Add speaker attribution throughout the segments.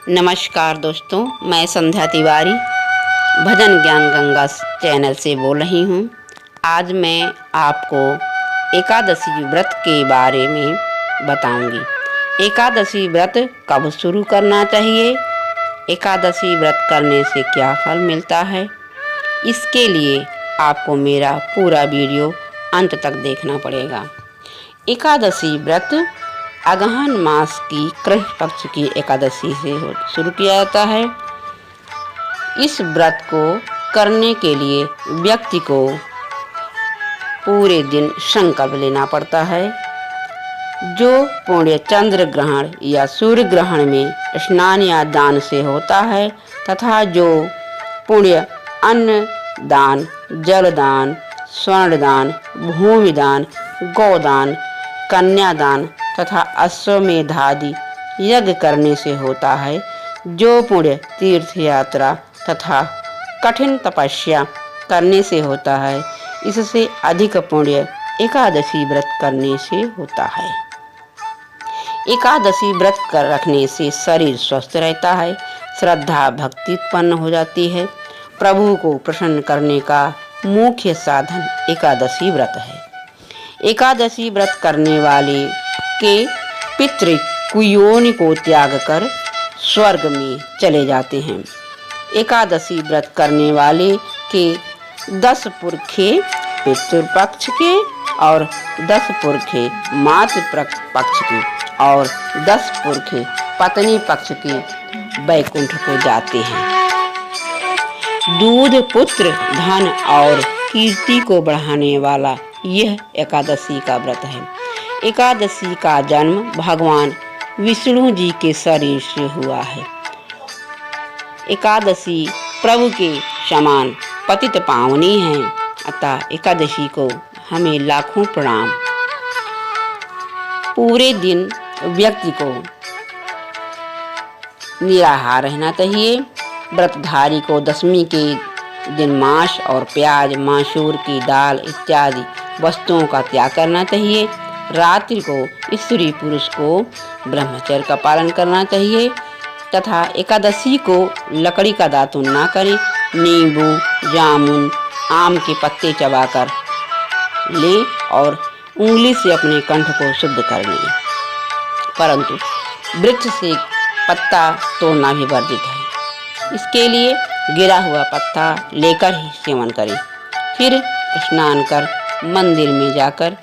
Speaker 1: नमस्कार दोस्तों, मैं संध्या तिवारी भजन ज्ञान गंगा चैनल से बोल रही हूँ। आज मैं आपको एकादशी व्रत के बारे में बताऊंगी। एकादशी व्रत कब शुरू करना चाहिए, एकादशी व्रत करने से क्या फल मिलता है, इसके लिए आपको मेरा पूरा वीडियो अंत तक देखना पड़ेगा। एकादशी व्रत अगहन मास की कृष्ण पक्ष की एकादशी से शुरू किया जाता है। इस व्रत को करने के लिए व्यक्ति को पूरे दिन संकल्प लेना पड़ता है। जो पुण्य चंद्र ग्रहण या सूर्य ग्रहण में स्नान या दान से होता है तथा जो पुण्य अन्न दान, जल दान, स्वर्ण दान, भूमि दान, गोदान, कन्यादान तथा अश्वमेधादि यज्ञ करने से होता है, जो पुण्य तीर्थ यात्रा तथा कठिन तपस्या करने से होता है, इससे अधिक पुण्य एकादशी व्रत करने से होता है। एकादशी व्रत कर रखने से शरीर स्वस्थ रहता है, श्रद्धा भक्ति उत्पन्न हो जाती है। प्रभु को प्रसन्न करने का मुख्य साधन एकादशी व्रत है। एकादशी व्रत करने वाले के पितृ कुयोनि को त्याग कर स्वर्ग में चले जाते हैं। एकादशी व्रत करने वाले के 10 पुरखे पितृपक्ष के और 10 पुरखे मातृ पक्ष के और 10 पुरखे पत्नी पक्ष के वैकुंठ को जाते हैं। दूध, पुत्र, धन और कीर्ति को बढ़ाने वाला यह एकादशी का व्रत है। एकादशी का जन्म भगवान विष्णु जी के शरीर से हुआ है। एकादशी प्रभु के समान पतित पावनी है, अतः एकादशी को हमें लाखों प्रणाम। पूरे दिन व्यक्ति को निराहार रहना चाहिए। व्रतधारी को दशमी के दिन मांस और प्याज, मासूर की दाल इत्यादि वस्तुओं का त्याग करना चाहिए। रात्रि को स्त्री पुरुष को ब्रह्मचर्य का पालन करना चाहिए तथा एकादशी को लकड़ी का दातुन ना करें। नींबू, जामुन, आम के पत्ते चबाकर ले और उंगली से अपने कंठ को शुद्ध कर लें, परंतु वृक्ष से पत्ता तोड़ना भी वर्जित है। इसके लिए गिरा हुआ पत्ता लेकर ही सेवन करें। फिर स्नान कर मंदिर में जाकर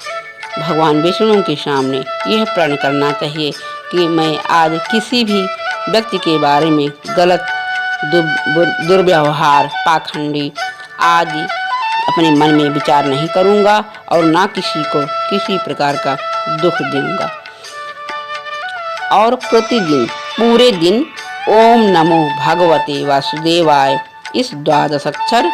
Speaker 1: भगवान विष्णु के सामने यह प्रण करना चाहिए कि मैं आज किसी भी व्यक्ति के बारे में गलत दुर्व्यवहार, पाखंडी आदि अपने मन में विचार नहीं करूँगा और ना किसी को किसी प्रकार का दुख दूंगा। और प्रतिदिन पूरे दिन ओम नमो भगवते वासुदेवाय इस 12 अक्षर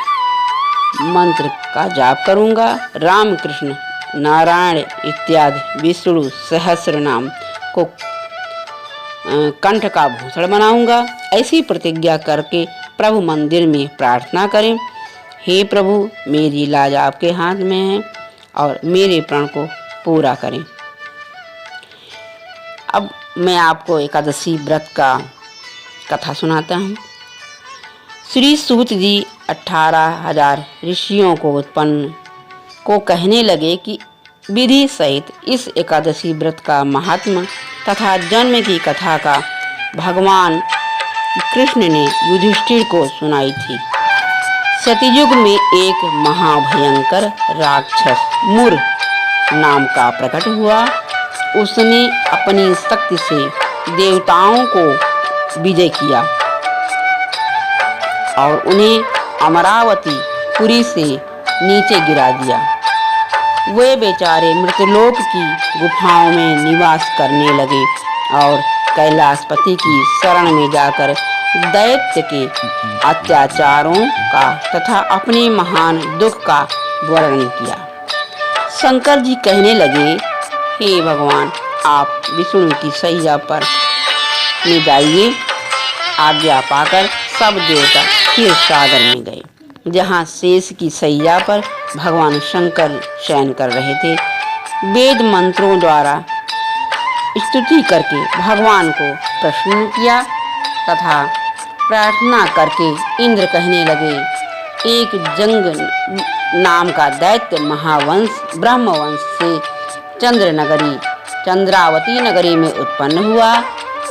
Speaker 1: मंत्र का जाप करूँगा। राम, कृष्ण, नारायण इत्यादि विष्णु सहस्र नाम को कंठ का भूषण बनाऊंगा। ऐसी प्रतिज्ञा करके प्रभु मंदिर में प्रार्थना करें, हे प्रभु मेरी लाज आपके हाथ में है और मेरे प्रण को पूरा करें। अब मैं आपको एकादशी व्रत का कथा सुनाता हूँ। श्री सूत जी 18,000 ऋषियों को उत्पन्न को कहने लगे कि विधि सहित इस एकादशी व्रत का महात्मा तथा जन्म की कथा का भगवान कृष्ण ने युधिष्ठिर को सुनाई थी। सतयुग में एक महाभयंकर राक्षस मुर नाम का प्रकट हुआ। उसने अपनी शक्ति से देवताओं को विजय किया और उन्हें अमरावती पुरी से नीचे गिरा दिया। वे बेचारे मृतलोक की गुफाओं में निवास करने लगे और कैलाशपति की शरण में जाकर दैत्य के अत्याचारों का तथा अपने महान दुख का वर्णन किया। शंकर जी कहने लगे, हे भगवान आप विष्णु की शैया पर में जाइए। आज्ञा पाकर सब देवता क्षीर सागर में गए, जहाँ शेष की शैया पर भगवान शंकर शयन कर रहे थे। वेद मंत्रों द्वारा स्तुति करके भगवान को प्रसन्न किया तथा प्रार्थना करके इंद्र कहने लगे, एक जंग नाम का दैत्य महावंश ब्रह्मवंश से चंद्र नगरी चंद्रावती नगरी में उत्पन्न हुआ।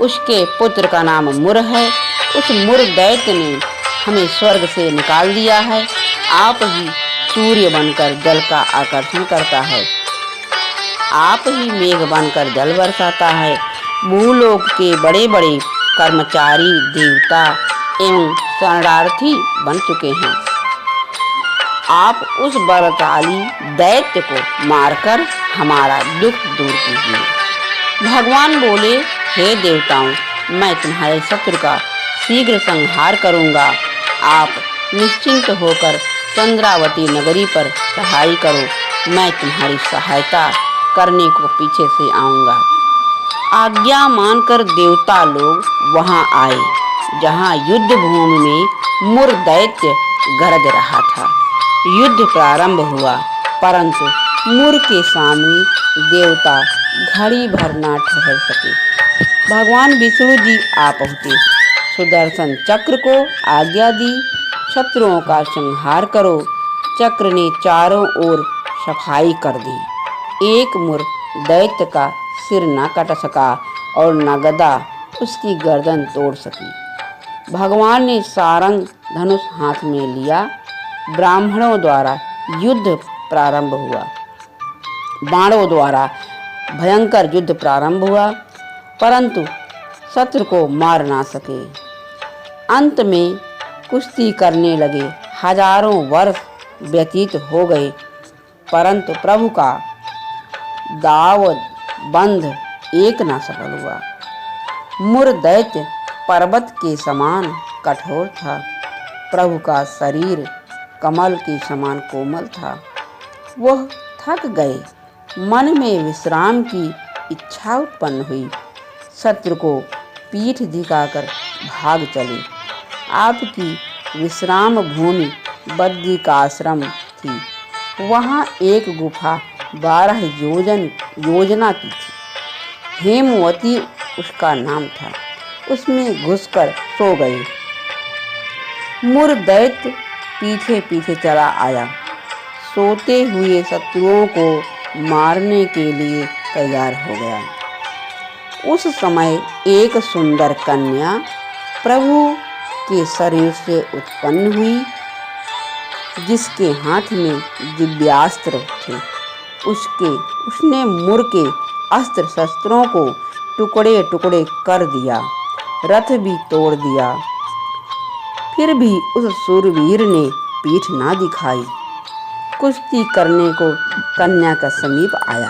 Speaker 1: उसके पुत्र का नाम मुर है। उस मुर दैत्य ने हमें स्वर्ग से निकाल दिया है। आप ही सूर्य बनकर जल का आकर्षण करता है, आप ही मेघ बनकर जल बरसाता है। भूलोक के बड़े बड़े कर्मचारी देवता एवं शरणार्थी बन चुके हैं। आप उस बलशाली दैत्य को मारकर हमारा दुख दूर कीजिए। भगवान बोले, हे देवताओं, मैं तुम्हारे शत्रु का शीघ्र संहार करूंगा। आप निश्चिंत होकर चंद्रावती नगरी पर चढ़ाई करो, मैं तुम्हारी सहायता करने को पीछे से आऊंगा। आज्ञा मानकर देवता लोग वहां आए, जहां युद्ध भूमि में मुर दैत्य गरज रहा था। युद्ध प्रारंभ हुआ, परंतु मुर के सामने देवता घड़ी भर ना ठहर सके। भगवान विष्णु जी आ पहुँचे, सुदर्शन चक्र को आज्ञा दी, शत्रुओं का संहार करो। चक्र ने चारों ओर सफाई कर दी। एक मुर दैत्य का सिर न कट सका और न गदा उसकी गर्दन तोड़ सकी। भगवान ने सारंग धनुष हाथ में लिया। ब्राह्मणों द्वारा युद्ध प्रारंभ हुआ। बाणों द्वारा भयंकर युद्ध प्रारंभ हुआ, परंतु शत्रु को मार ना सके। अंत में कुश्ती करने लगे। हजारों वर्ष व्यतीत हो गए, परंतु प्रभु का दाव बंध एक ना सफल हुआ। मुर दैत्य पर्वत के समान कठोर था। प्रभु का शरीर कमल के समान कोमल था। वह थक गए। मन में विश्राम की इच्छा उत्पन्न हुई। शत्रु को पीठ दिखाकर भाग चले। आपकी विश्राम भूमि बद्री का आश्रम थी। वहाँ एक गुफा 12 योजना की थी। हेमवती उसका नाम था। उसमें घुसकर सो गए। मुर दैत्य पीछे पीछे चला आया, सोते हुए शत्रुओं को मारने के लिए तैयार हो गया। उस समय एक सुंदर कन्या प्रभु के शरीर से उत्पन्न हुई, जिसके हाथ में दिव्यास्त्र थे। उसने मुर के अस्त्र शस्त्रों को टुकड़े टुकड़े कर दिया, रथ भी तोड़ दिया। फिर भी उस शूरवीर ने पीठ ना दिखाई। कुश्ती करने को कन्या का समीप आया।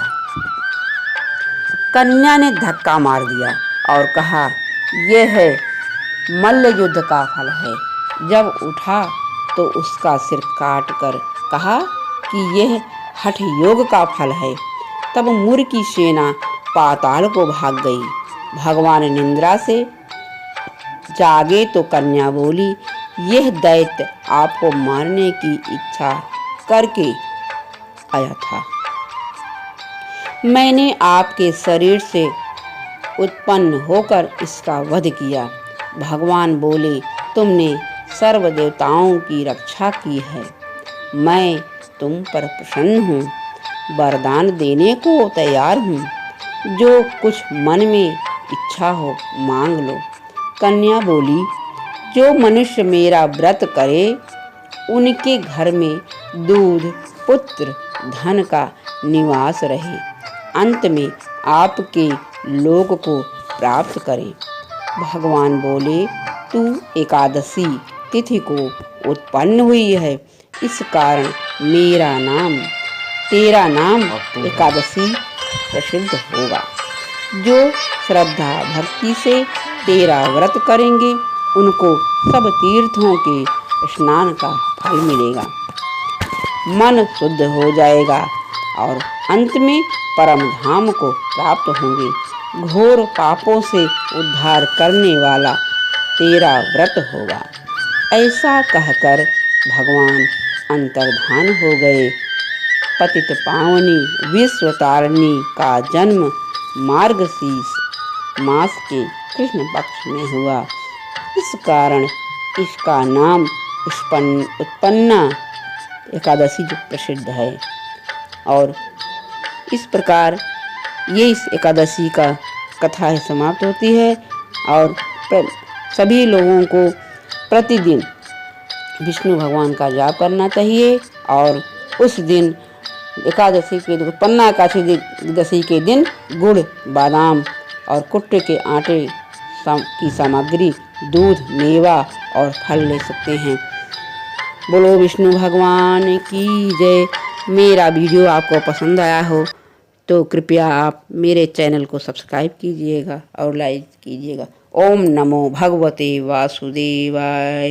Speaker 1: कन्या ने धक्का मार दिया और कहा, यह है मल्ल युद्ध का फल है। जब उठा तो उसका सिर काट कर कहा कि यह हठ योग का फल है। तब मुर की सेना पाताल को भाग गई। भगवान निंद्रा से जागे तो कन्या बोली, यह दैत्य आपको मारने की इच्छा करके आया था। मैंने आपके शरीर से उत्पन्न होकर इसका वध किया। भगवान बोले, तुमने सर्व देवताओं की रक्षा की है। मैं तुम पर प्रसन्न हूँ, वरदान देने को तैयार हूँ। जो कुछ मन में इच्छा हो मांग लो। कन्या बोली, जो मनुष्य मेरा व्रत करे उनके घर में दूध, पुत्र, धन का निवास रहे, अंत में आपके लोक को प्राप्त करे। भगवान बोले, तू एकादशी तिथि को उत्पन्न हुई है, इस कारण तेरा नाम एकादशी प्रसिद्ध होगा। जो श्रद्धा भक्ति से तेरा व्रत करेंगे उनको सब तीर्थों के स्नान का फल मिलेगा। मन शुद्ध हो जाएगा और अंत में परम धाम को प्राप्त होंगे। घोर पापों से उद्धार करने वाला तेरा व्रत होगा। ऐसा कहकर भगवान अंतर्धान हो गए। पतित पावनी विश्व तारिणी का जन्म मार्गशीर्ष मास के कृष्ण पक्ष में हुआ। इस कारण इसका नाम उत्पन्ना एकादशी जो प्रसिद्ध है। और इस प्रकार ये इस एकादशी का कथा समाप्त होती है। और सभी लोगों को प्रतिदिन विष्णु भगवान का जाप करना चाहिए। और उस दिन एकादशी के उत्पन्ना एकादशी के दिन गुड़, बादाम और कुट्टे के आटे की सामग्री, दूध, मेवा और फल ले सकते हैं। बोलो विष्णु भगवान की जय। मेरा वीडियो आपको पसंद आया हो तो कृपया आप मेरे चैनल को सब्सक्राइब कीजिएगा और लाइक कीजिएगा। ओम नमो भगवते वासुदेवाय।